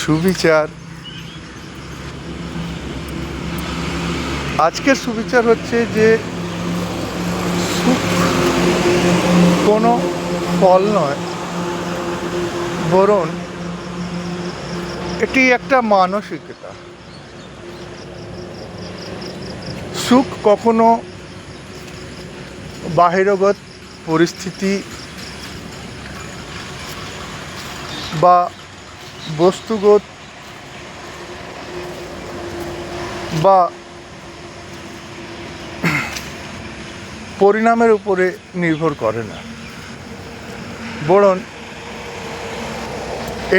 সুবিচার। আজকের সুবিচার হচ্ছে যে সুখ কোনো ফল নয়, বরং এটি একটা মানসিকতা। সুখ কখনো বাহিরগত পরিস্থিতি বা বস্তুগত বা পরিণামের উপরে নির্ভর করে না, বরং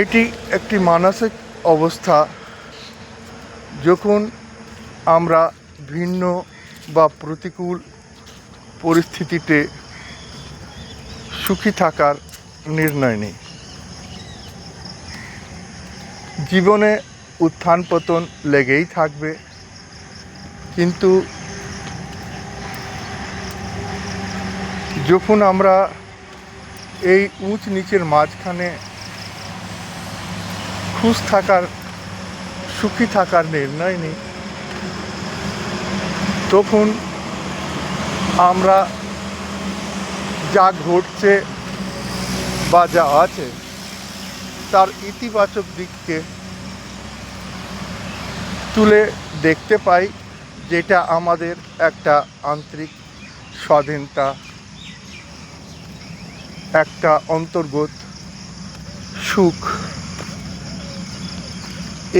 এটি একটি মানসিক অবস্থা। যখন আমরা ভিন্ন বা প্রতিকূল পরিস্থিতিতে সুখী থাকার নির্ণয় নিই। জীবনে উত্থান পতন লেগেই থাকবে, কিন্তু যখন আমরা এই উঁচ নিচের মাঝখানে সুখী থাকার নির্ণয় নিই, তখন আমরা যা ঘটছে বা যা আছে তার ইতিবাচক দিককে তুলে দেখতে পাই, যেটা আমাদের একটা আন্তরিক স্বাধীনতা, একটা অন্তর্গত সুখ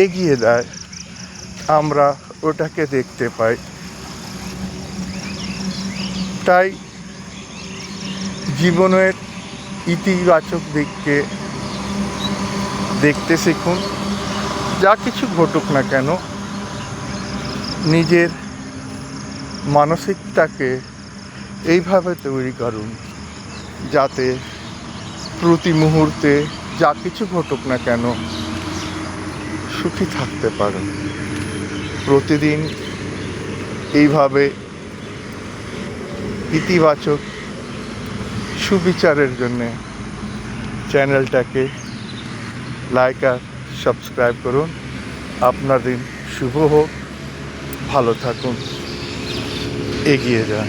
এগিয়ে দেয়। আমরা ওটাকে দেখতে পাই। তাই জীবনের ইতিবাচক দিককে দেখতে শিখুন। যা কিছু ঘটুক না কেন, নিজের মানসিকতাকে এইভাবে তৈরি করুন যাতে প্রতি মুহূর্তে যা কিছু ঘটুক না কেন সুখী থাকতে পারেন। প্রতিদিন এইভাবে ইতিবাচক সুবিচারের জন্যে চ্যানেলটাকে লাইক আর সাবস্ক্রাইব করুন। আপনার দিন শুভ হোক, ভালো থাকুন, এগিয়ে যান।